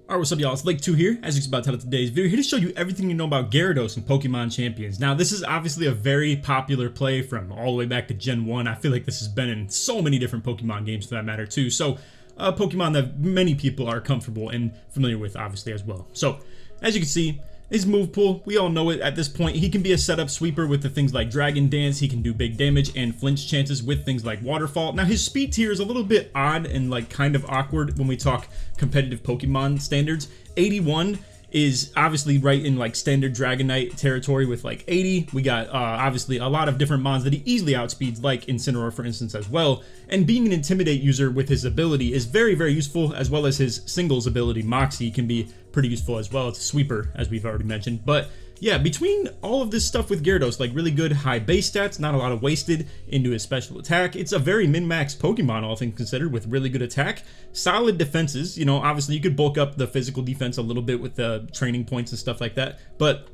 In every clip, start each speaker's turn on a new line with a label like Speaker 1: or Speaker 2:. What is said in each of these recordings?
Speaker 1: Alright, what's up y'all, it's Lake2 here, as you can about to title today's video, here to show you everything you know about Gyarados and Pokemon Champions. Now this is obviously a very popular play from all the way back to Gen 1, I feel like this has been in so many different Pokemon games for that matter too, so Pokemon that many people are comfortable and familiar with obviously as well. So, as you can see, his move pool, we all know it at this point. He can be a setup sweeper with the things like Dragon Dance, he can do big damage and flinch chances with things like Waterfall. Now his speed tier is a little bit odd and like kind of awkward when we talk competitive Pokemon standards. 81 is obviously right in like standard Dragonite territory with like 80. We got obviously a lot of different mons that he easily outspeeds, like Incineroar for instance as well. And being an Intimidate user with his ability is very, very useful, as well as his singles ability, Moxie, can be pretty useful as well. It's a sweeper, as we've already mentioned. But yeah, between all of this stuff with Gyarados, like really good high base stats, not a lot of wasted into his special attack. It's a very min-max Pokemon, all things considered, with really good attack. Solid defenses, you know, obviously you could bulk up the physical defense a little bit with the training points and stuff like that. But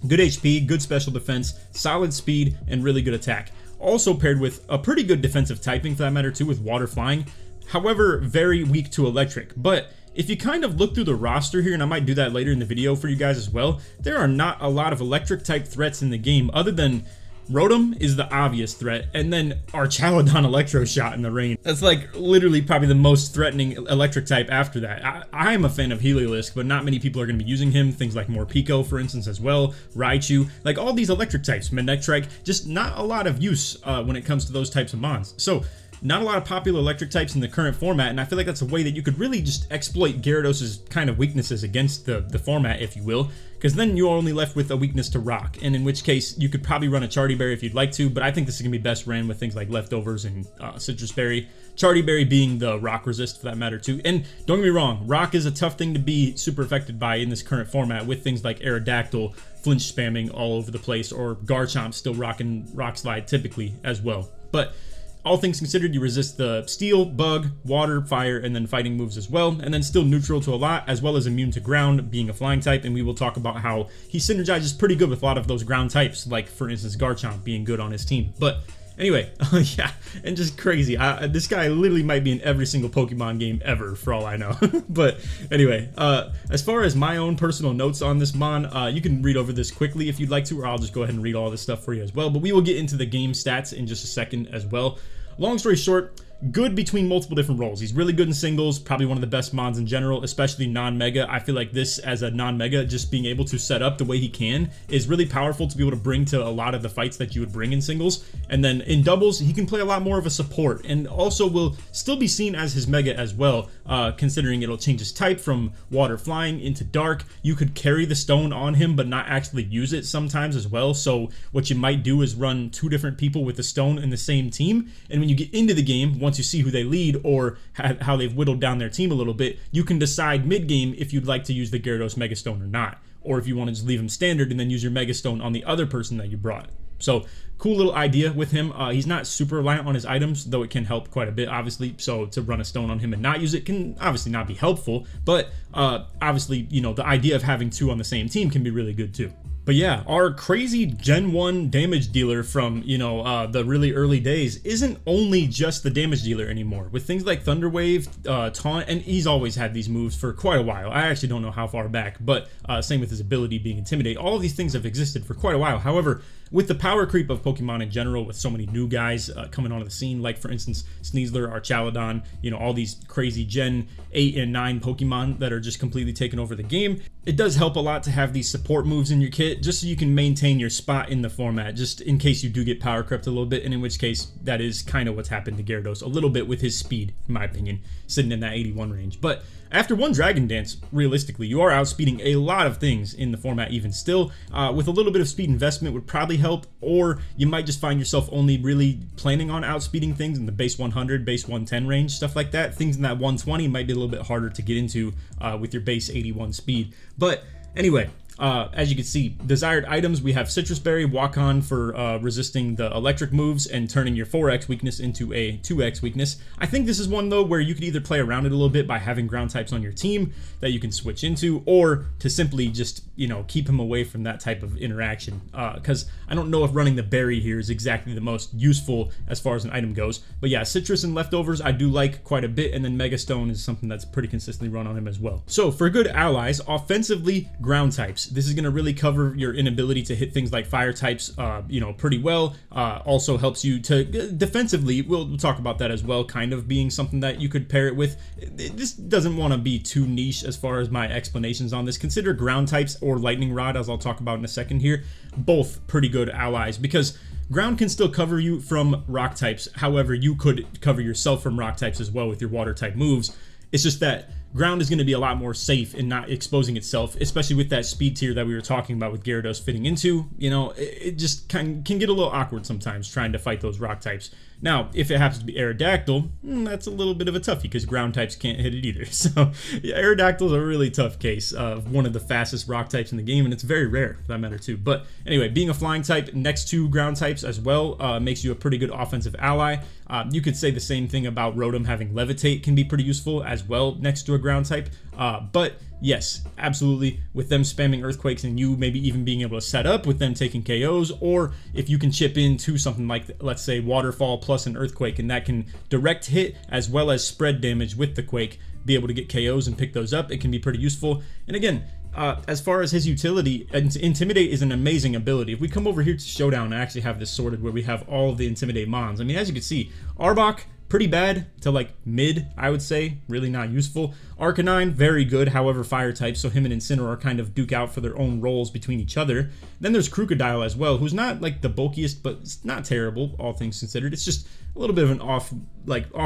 Speaker 1: good HP, good special defense, solid speed, and really good attack. Also paired with a pretty good defensive typing for that matter too, with water flying. However, very weak to electric. But if you kind of look through the roster here, and I might do that later in the video for you guys as well, there are not a lot of electric type threats in the game other than Rotom is the obvious threat, and then Archaladon Electro Shot in the rain. That's like literally probably the most threatening electric type after that. I am a fan of Heliolisk, but not many people are going to be using him. Things like Morpeko, for instance, as well, Raichu, like all these electric types, Manectric, just not a lot of use when it comes to those types of mons. So not a lot of popular electric types in the current format, and I feel like that's a way that you could really just exploit Gyarados' kind of weaknesses against the format, if you will, because then you're only left with a weakness to rock, and in which case you could probably run a Charty Berry if you'd like to, but I think this is going to be best ran with things like Leftovers and Citrus Berry. Charty Berry being the rock resist for that matter too. And don't get me wrong, rock is a tough thing to be super affected by in this current format with things like Aerodactyl, flinch spamming all over the place, or Garchomp still rocking Rock Slide typically as well. But all things considered, you resist the steel, bug, water, fire, and then fighting moves as well, and then still neutral to a lot, as well as immune to ground, being a flying type, and we will talk about how he synergizes pretty good with a lot of those ground types, like for instance Garchomp being good on his team. But anyway, yeah, and just crazy. This guy literally might be in every single Pokemon game ever, for all I know. But anyway, as far as my own personal notes on this mon, you can read over this quickly if you'd like to, or I'll just go ahead and read all this stuff for you as well. But we will get into the game stats in just a second as well. Long story short, good between multiple different roles. He's really good in singles, probably one of the best mons in general, especially non-mega. I feel like this as a non-mega, just being able to set up the way he can is really powerful to be able to bring to a lot of the fights that you would bring in singles. And then in doubles, he can play a lot more of a support, and also will still be seen as his mega as well, considering it'll change his type from water flying into dark. You could carry the stone on him but not actually use it sometimes as well. So what you might do is run two different people with the stone in the same team, and when you get into the game, once you see who they lead or how they've whittled down their team a little bit, you can decide mid-game if you'd like to use the Gyarados Mega Stone or not, or if you want to just leave him standard and then use your Mega Stone on the other person that you brought. So cool little idea with him. He's not super reliant on his items, though it can help quite a bit obviously, so to run a stone on him and not use it can obviously not be helpful, but obviously, you know, the idea of having two on the same team can be really good too. But yeah, our crazy Gen 1 damage dealer from, you know, the really early days isn't only just the damage dealer anymore. With things like Thunder Wave, Taunt, and he's always had these moves for quite a while. I actually don't know how far back, but same with his ability being Intimidate. All of these things have existed for quite a while. However, with the power creep of Pokemon in general, with so many new guys coming onto the scene, like for instance Sneasler, Archaladon, you know, all these crazy Gen 8 and 9 Pokemon that are just completely taking over the game, it does help a lot to have these support moves in your kit, just so you can maintain your spot in the format, just in case you do get power crept a little bit, and in which case that is kind of what's happened to Gyarados a little bit with his speed, in my opinion, sitting in that 81 range. But after one Dragon Dance, realistically, you are outspeeding a lot of things in the format even still. With a little bit of speed investment would probably help, or you might just find yourself only really planning on outspeeding things in the base 100, base 110 range, stuff like that. Things in that 120 might be a little bit harder to get into with your base 81 speed. But anyway, As you can see, desired items, we have Citrus Berry, Walk On for resisting the electric moves and turning your 4x weakness into a 2x weakness. I think this is one though where you could either play around it a little bit by having ground types on your team that you can switch into, or to simply just, you know, keep him away from that type of interaction, because I don't know if running the berry here is exactly the most useful as far as an item goes. But yeah, Citrus and Leftovers I do like quite a bit, and then Mega Stone is something that's pretty consistently run on him as well. So for good allies, offensively, ground types. This is going to really cover your inability to hit things like fire types, you know, pretty well. Also helps you to defensively, we'll talk about that as well, kind of being something that you could pair it with. This doesn't want to be too niche as far as my explanations on this. Consider ground types or Lightning Rod, as I'll talk about in a second here, both pretty good allies, because ground can still cover you from rock types. However, you could cover yourself from rock types as well with your water type moves. It's just that ground is going to be a lot more safe in not exposing itself, especially with that speed tier that we were talking about with Gyarados fitting into. You know, it just can get a little awkward sometimes trying to fight those rock types. Now, if it happens to be Aerodactyl, that's a little bit of a toughie because ground types can't hit it either. So, yeah, Aerodactyl is a really tough case of one of the fastest rock types in the game, and it's very rare for that matter too. But anyway, being a flying type next to ground types as well makes you a pretty good offensive ally. You could say the same thing about Rotom having Levitate can be pretty useful as well next to a ground type. But yes, absolutely, with them spamming Earthquakes and you maybe even being able to set up with them taking KOs, or if you can chip into something like, let's say, Waterfall plus an Earthquake, and that can direct hit as well as spread damage with the Quake, be able to get KOs and pick those up, it can be pretty useful. And again, as far as his utility, Intimidate is an amazing ability. If we come over here to Showdown, I actually have this sorted where we have all of the Intimidate mons. I mean, as you can see, Arbok, pretty bad to like mid, I would say, really not useful. Arcanine, very good, however fire type, so him and Incineroar kind of duke out for their own roles between each other. Then there's Crocodile as well, who's not like the bulkiest, but it's not terrible, all things considered. It's just a little bit of an off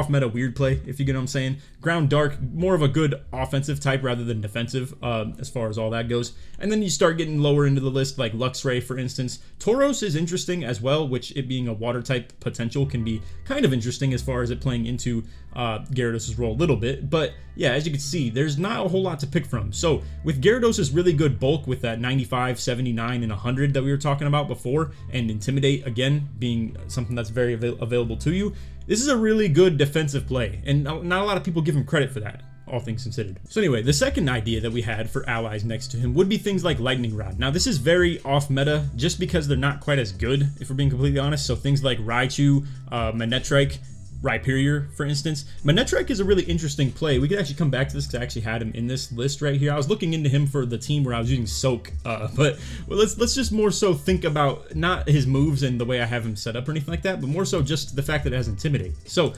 Speaker 1: meta weird play, if you get what I'm saying. Ground Dark, more of a good offensive type rather than defensive, as far as all that goes. And then you start getting lower into the list, like Luxray, for instance. Tauros is interesting as well, which it being a water type potential can be kind of interesting as far as it playing into Gyarados' role a little bit. But yeah, as you can see, there's not a whole lot to pick from. So with Gyarados' really good bulk with that 95, 79, and 100 that we were talking about before, and Intimidate, again, being something that's very available to you, this is a really good defensive play, and not a lot of people give him credit for that, all things considered. So anyway, the second idea that we had for allies next to him would be things like Lightning Rod. Now this is very off meta just because they're not quite as good, if we're being completely honest. So things like Raichu, Manectric, Rhyperior, for instance. Manectric is a really interesting play. We could actually come back to this because I actually had him in this list right here. I was looking into him for the team where I was using Soak, but let's just more so think about not his moves and the way I have him set up or anything like that, but more so just the fact that it has Intimidate. So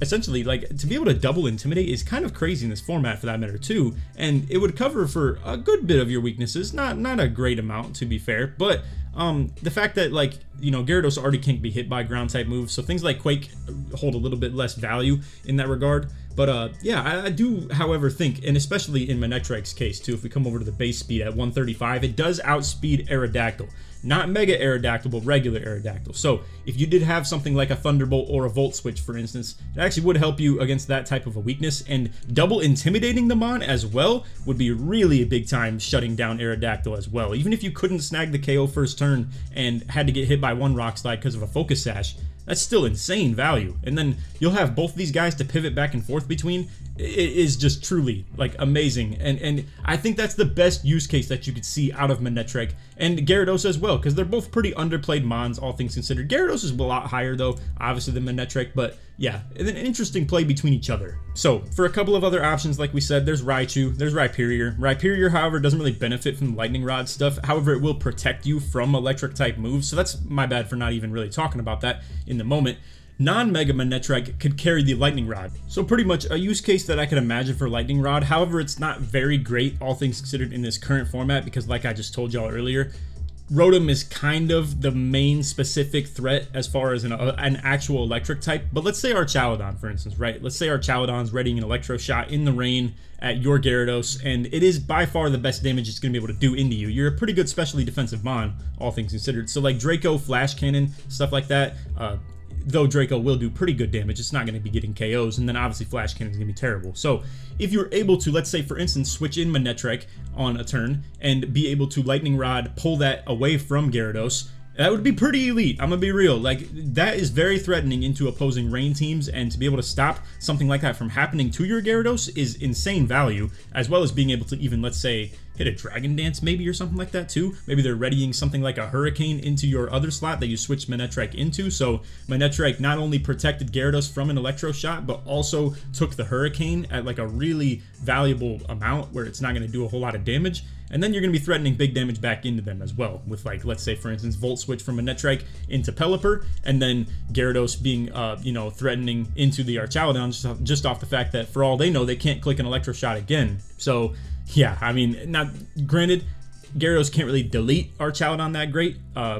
Speaker 1: essentially, like, to be able to double Intimidate is kind of crazy in this format for that matter too, and it would cover for a good bit of your weaknesses, not a great amount to be fair, but the fact that, like, you know, Gyarados already can't be hit by ground type moves, so things like Quake hold a little bit less value in that regard. But yeah, I do, however, think, and especially in Manectric's case too, if we come over to the base speed at 135, it does outspeed Aerodactyl. Not Mega Aerodactyl, but regular Aerodactyl. So if you did have something like a Thunderbolt or a Volt Switch, for instance, it actually would help you against that type of a weakness, and double intimidating them on as well would be really a big time shutting down Aerodactyl as well. Even if you couldn't snag the KO first turn and had to get hit by one Rock Slide because of a Focus Sash, that's still insane value. And then you'll have both these guys to pivot back and forth between. It is just truly, like, amazing. And I think that's the best use case that you could see out of Manectric and Gyarados as well, because they're both pretty underplayed mons, all things considered. Gyarados is a lot higher, though, obviously, than Manectric, but yeah, an interesting play between each other. So, for a couple of other options, like we said, there's Raichu, there's Rhyperior. Rhyperior, however, doesn't really benefit from the Lightning Rod stuff. However, it will protect you from electric-type moves, so that's my bad for not even really talking about that in the moment. Non-Mega Manectric could carry the Lightning Rod. So pretty much a use case that I could imagine for Lightning Rod. However, it's not very great, all things considered, in this current format, because like I just told y'all earlier, Rotom is kind of the main specific threat as far as an actual electric type. But let's say our Chaladon, for instance, right? Let's say our Chaladon's readying an Electro Shot in the rain at your Gyarados, and it is by far the best damage it's going to be able to do into you. You're a pretty good specially defensive mon, all things considered. So like Draco, Flash Cannon, stuff like that, though Draco will do pretty good damage, it's not going to be getting KOs, and then obviously Flash Cannon is going to be terrible. So if you're able to, let's say for instance, switch in Manectric on a turn and be able to Lightning Rod, pull that away from Gyarados, that would be pretty elite. I'm gonna be real. Like, that is very threatening into opposing rain teams, and to be able to stop something like that from happening to your Gyarados is insane value, as well as being able to even, let's say, hit a Dragon Dance maybe or something like that too. Maybe they're readying something like a Hurricane into your other slot that you switch Manectric into. So Manectric not only protected Gyarados from an Electro Shot, but also took the Hurricane at like a really valuable amount where it's not going to do a whole lot of damage. And then you're going to be threatening big damage back into them as well, with like, let's say for instance, Volt Switch from Manectric into Pelipper, and then Gyarados being, threatening into the Archaludon just off the fact that for all they know, they can't click an Electro Shot again. So yeah, I mean, not granted, Gyarados can't really delete Archaludon that great,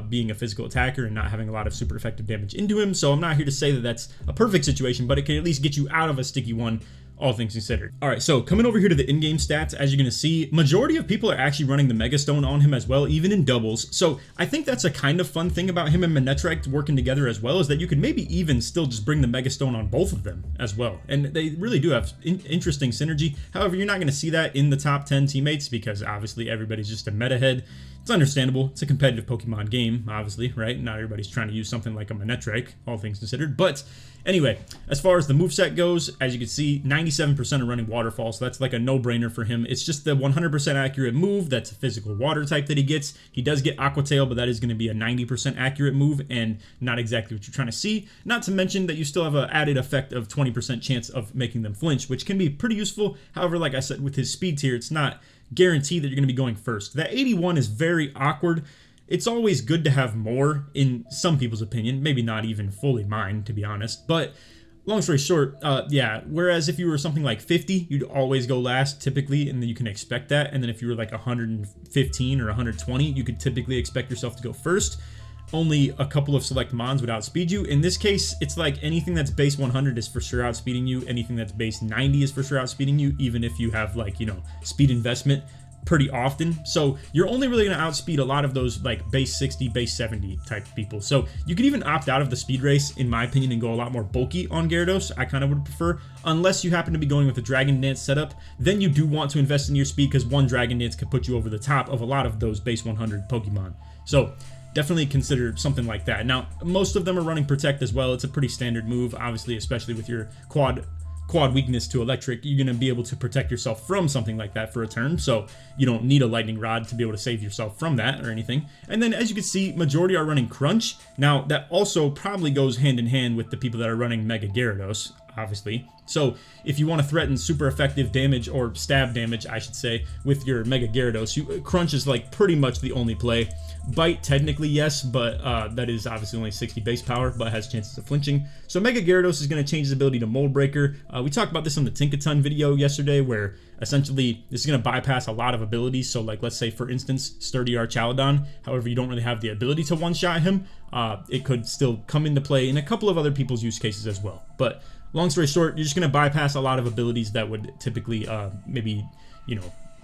Speaker 1: being a physical attacker and not having a lot of super effective damage into him. So I'm not here to say that that's a perfect situation, but it can at least get you out of a sticky one, all things considered. All right, so coming over here to the in-game stats, as you're going to see, majority of people are actually running the Mega Stone on him as well, even in doubles. So I think that's a kind of fun thing about him and Manectric working together as well, is that you could maybe even still just bring the Mega Stone on both of them as well. And they really do have interesting synergy. However, you're not going to see that in the top 10 teammates because obviously everybody's just a meta head. It's understandable. It's a competitive Pokemon game, obviously, right? Not everybody's trying to use something like a Manectric, all things considered. But anyway, as far as the moveset goes, as you can see, 97% are running Waterfall, so that's like a no-brainer for him. It's just the 100% accurate move. That's a physical water type that he gets. He does get Aqua Tail, but that is going to be a 90% accurate move and not exactly what you're trying to see. Not to mention that you still have an added effect of 20% chance of making them flinch, which can be pretty useful. However, like I said, with his speed tier, it's not guaranteed that you're going to be going first. That 81 is very awkward. It's always good to have more, in some people's opinion, maybe not even fully mine, to be honest. But long story short, yeah, whereas if you were something like 50, you'd always go last typically, and then you can expect that. And then if you were like 115 or 120, you could typically expect yourself to go first. Only a couple of select mons would outspeed you. In this case, it's like anything that's base 100 is for sure outspeeding you. Anything that's base 90 is for sure outspeeding you, even if you have like, speed investment pretty often. So you're only really going to outspeed a lot of those like base 60, base 70 type people. So you could even opt out of the speed race, in my opinion, and go a lot more bulky on Gyarados. I kind of would prefer, unless you happen to be going with a Dragon Dance setup, then you do want to invest in your speed because one Dragon Dance could put you over the top of a lot of those base 100 Pokemon. So definitely consider something like that. Now, most of them are running Protect as well. It's a pretty standard move, obviously, especially with your quad weakness to electric. You're going to be able to protect yourself from something like that for a turn, so you don't need a Lightning Rod to be able to save yourself from that or anything. And then, as you can see, majority are running Crunch. Now, that also probably goes hand in hand with the people that are running Mega Gyarados, obviously. So if you want to threaten super effective damage, or stab damage, I should say, with your Mega Gyarados, Crunch is like pretty much the only play. Bite, technically, yes, but that is obviously only 60 base power, but has chances of flinching. So Mega Gyarados is going to change his ability to Mold Breaker. We talked about this on the Tinkaton video yesterday, where essentially this is going to bypass a lot of abilities. So like, let's say for instance, Sturdy Archaludon, however you don't really have the ability to one-shot him, it could still come into play in a couple of other people's use cases as well. But long story short, you're just going to bypass a lot of abilities that would typically maybe,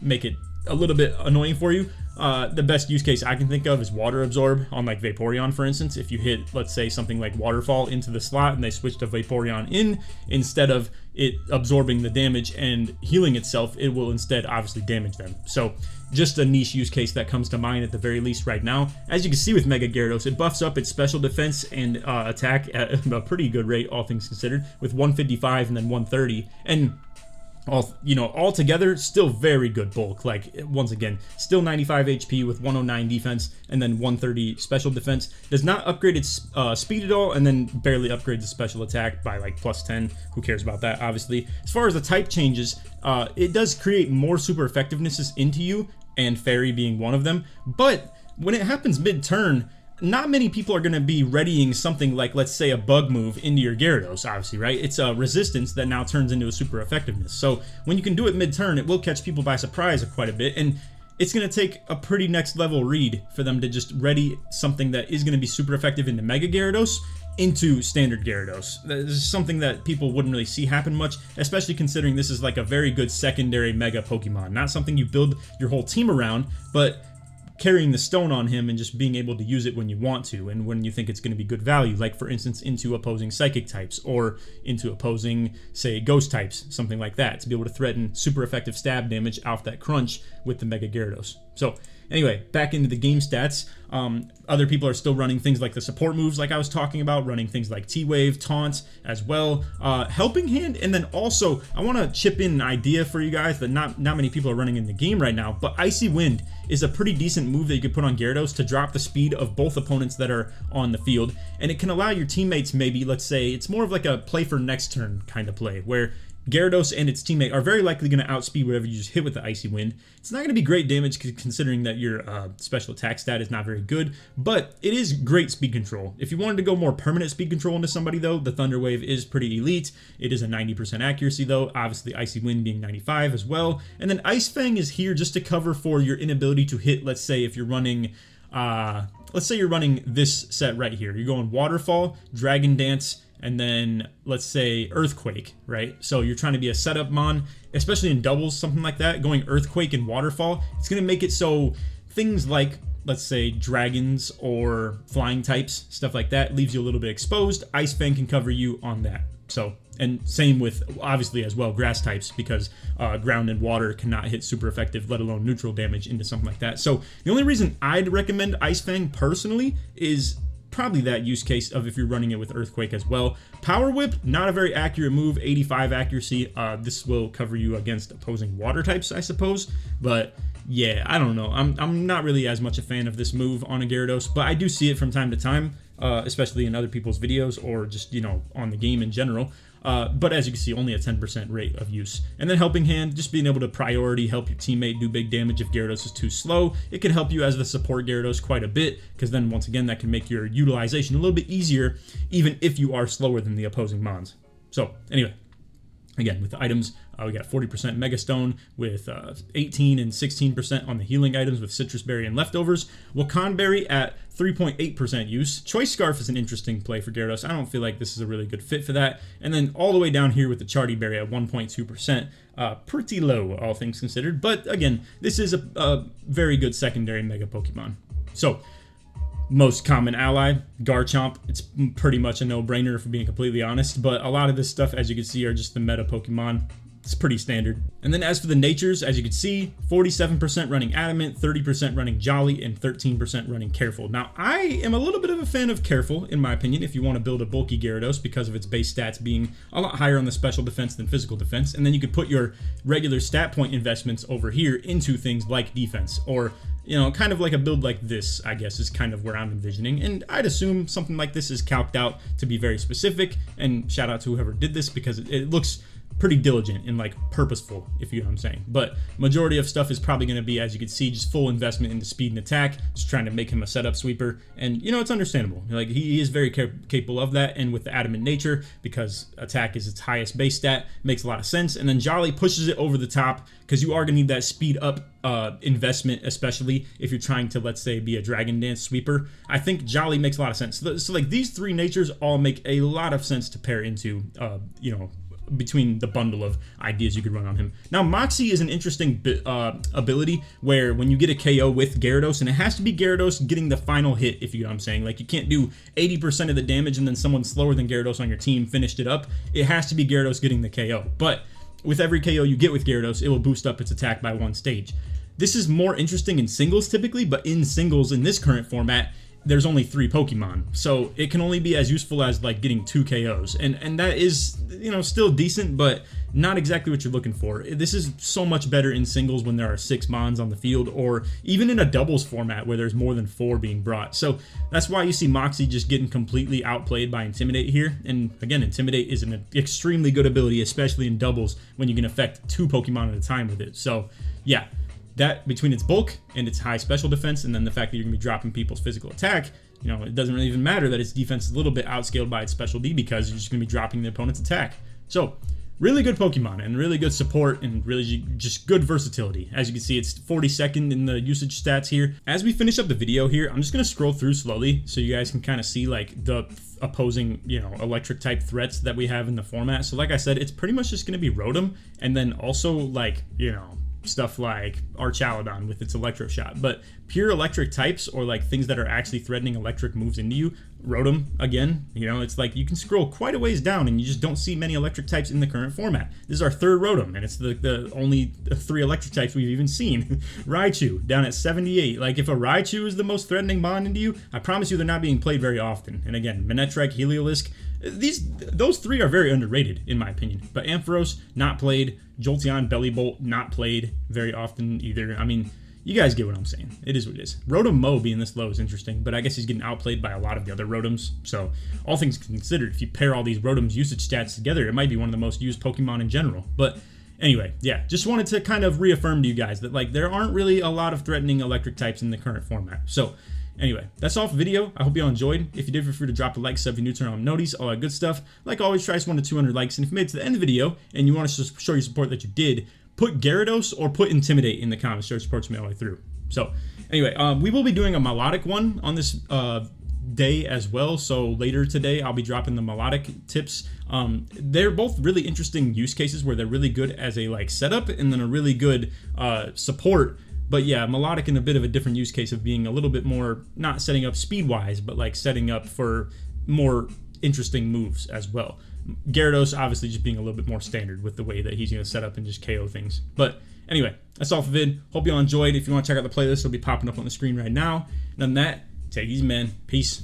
Speaker 1: make it a little bit annoying for you. The best use case I can think of is Water Absorb on like Vaporeon, for instance. If you hit, let's say, something like Waterfall into the slot and they switch to Vaporeon in, instead of it absorbing the damage and healing itself, it will instead obviously damage them. So just a niche use case that comes to mind at the very least right now. As you can see with Mega Gyarados, it buffs up its special defense and attack at a pretty good rate, all things considered, with 155 and then 130. And all together, still very good bulk. Like, once again, still 95 HP with 109 defense and then 130 special defense. Does not upgrade its speed at all, and then barely upgrades the special attack by like plus 10. Who cares about that, obviously. As far as the type changes, it does create more super effectivenesses into you, and Fairy being one of them. But when it happens mid-turn, not many people are going to be readying something like, let's say, a bug move into your Gyarados, obviously, right? It's a resistance that now turns into a super effectiveness. So when you can do it mid-turn, it will catch people by surprise quite a bit, and it's going to take a pretty next level read for them to just ready something that is going to be super effective into Mega Gyarados into standard Gyarados. This is something that people wouldn't really see happen much, especially considering this is like a very good secondary Mega Pokemon. Not something you build your whole team around, but carrying the stone on him and just being able to use it when you want to and when you think it's going to be good value, like for instance into opposing psychic types or into opposing, say, ghost types, something like that, to be able to threaten super effective stab damage off that crunch with the Mega Gyarados. So anyway, back into the game stats. Other people are still running things like the support moves like I was talking about, running things like T-Wave, Taunt as well, Helping Hand, and then also I want to chip in an idea for you guys that not many people are running in the game right now, but Icy Wind is a pretty decent move that you could put on Gyarados to drop the speed of both opponents that are on the field, and it can allow your teammates, maybe, let's say, it's more of like a play for next turn kind of play, where Gyarados and its teammate are very likely going to outspeed whatever you just hit with the Icy Wind. It's not going to be great damage considering that your special attack stat is not very good, but it is great speed control. If you wanted to go more permanent speed control into somebody though, the Thunder Wave is pretty elite. It is a 90% accuracy though, obviously Icy Wind being 95 as well. And then Ice Fang is here just to cover for your inability to hit, let's say if you're running, let's say you're running this set right here. You're going Waterfall, Dragon Dance, and then let's say Earthquake, right? So you're trying to be a setup mon, especially in doubles, something like that, going Earthquake and Waterfall. It's going to make it so things like, let's say, dragons or flying types, stuff like that, leaves you a little bit exposed. Ice Fang can cover you on that. So, and same with, obviously, as well, grass types, because ground and water cannot hit super effective, let alone neutral damage into something like that. So the only reason I'd recommend Ice Fang personally is probably that use case of if you're running it with Earthquake as well. Power Whip, not a very accurate move, 85 accuracy. This will cover you against opposing water types, I suppose. But yeah, I don't know. I'm not really as much a fan of this move on a Gyarados, but I do see it from time to time, especially in other people's videos or just, you know, on the game in general. But as you can see, only a 10% rate of use. And then Helping Hand, just being able to priority help your teammate do big damage if Gyarados is too slow. It can help you as the support Gyarados quite a bit, because then once again that can make your utilization a little bit easier, even if you are slower than the opposing mons. So anyway, again, with the items, we got 40% Mega Stone with 18 and 16% on the healing items with Citrus Berry and Leftovers. Wakan Berry at 3.8% use. Choice Scarf is an interesting play for Gyarados. I don't feel like this is a really good fit for that. And then all the way down here with the Charty Berry at 1.2%. Pretty low, all things considered. But again, this is a very good secondary Mega Pokemon. So, most common ally, Garchomp. It's pretty much a no-brainer if we're being completely honest, but a lot of this stuff, as you can see, are just the meta Pokemon. It's pretty standard. And then as for the natures, as you can see, 47% running Adamant, 30% running Jolly, and 13% running Careful. Now, I am a little bit of a fan of Careful, in my opinion, if you want to build a bulky Gyarados because of its base stats being a lot higher on the special defense than physical defense. And then you could put your regular stat point investments over here into things like defense, or, you know, kind of like a build like this, I guess, is kind of where I'm envisioning. And I'd assume something like this is calced out to be very specific, and shout out to whoever did this because it looks pretty diligent and like purposeful, if you know what I'm saying. But majority of stuff is probably going to be, as you can see, just full investment into speed and attack, just trying to make him a setup sweeper. And you know, it's understandable, like he is very capable of that, and with the adamant nature, because attack is its highest base stat, makes a lot of sense. And then Jolly pushes it over the top because you are going to need that speed up investment, especially if you're trying to, let's say, be a Dragon Dance sweeper. I think Jolly makes a lot of sense. So like these three natures all make a lot of sense to pair into, you know, between the bundle of ideas you could run on him. Now, Moxie is an interesting ability where when you get a KO with Gyarados, and it has to be Gyarados getting the final hit, if you know what I'm saying. Like, you can't do 80% of the damage and then someone slower than Gyarados on your team finished it up. It has to be Gyarados getting the KO. But with every KO you get with Gyarados, it will boost up its attack by 1 stage. This is more interesting in singles typically, but in singles in this current format, there's only 3 Pokemon, so it can only be as useful as like getting 2 KOs, and that is, you know, still decent, but not exactly what you're looking for. This is so much better in singles when there are 6 mons on the field, or even in a doubles format where there's more than 4 being brought. So that's why you see Moxie just getting completely outplayed by Intimidate here. And again, Intimidate is an extremely good ability, especially in doubles when you can affect 2 Pokemon at a time with it. So yeah, that between its bulk and its high special defense, and then the fact that you're going to be dropping people's physical attack, you know, it doesn't really even matter that its defense is a little bit outscaled by its special D, because you're just going to be dropping the opponent's attack. So really good Pokemon, and really good support, and really just good versatility. As you can see, it's 42nd in the usage stats here. As we finish up the video here, I'm just going to scroll through slowly so you guys can kind of see like the opposing, you know, electric type threats that we have in the format. So like I said, it's pretty much just going to be Rotom, and then also like, you know, stuff like Archaludon with its Electro Shot. But pure electric types, or like things that are actually threatening electric moves into you, Rotom, again, you know, it's like you can scroll quite a ways down and you just don't see many electric types in the current format. This is our third Rotom, and it's the only 3 electric types we've even seen. Raichu, down at 78. Like, if a Raichu is the most threatening bond into you, I promise you they're not being played very often. And again, Manectric, Heliolisk, those 3 are very underrated, in my opinion. But Ampharos, not played. Jolteon, Bellibolt, not played very often either. I mean, you guys get what I'm saying. It is what it is. Rotom Mo being this low is interesting, but I guess he's getting outplayed by a lot of the other Rotoms. So, all things considered, if you pair all these Rotom's usage stats together, it might be one of the most used Pokemon in general. But anyway, yeah, just wanted to kind of reaffirm to you guys that, like, there aren't really a lot of threatening electric types in the current format. So, anyway, that's all for the video. I hope you all enjoyed. If you did, feel free to drop a like, sub if you're new, turn on noties, all that good stuff. Like always, try 1 to 200 likes. And if you made it to the end of the video and you want to show your support that you did, put Gyarados or put Intimidate in the comments. Show your support to me all the way through. So, anyway, we will be doing a melodic one on this day as well. So later today, I'll be dropping the melodic tips. They're both really interesting use cases where they're really good as a like setup and then a really good support. But yeah, melodic in a bit of a different use case of being a little bit more, not setting up speed-wise, but like setting up for more interesting moves as well. Gyarados obviously just being a little bit more standard with the way that he's going to set up and just KO things. But anyway, that's all for the vid. Hope you all enjoyed. If you want to check out the playlist, it'll be popping up on the screen right now. And on that, take it easy, man. Peace.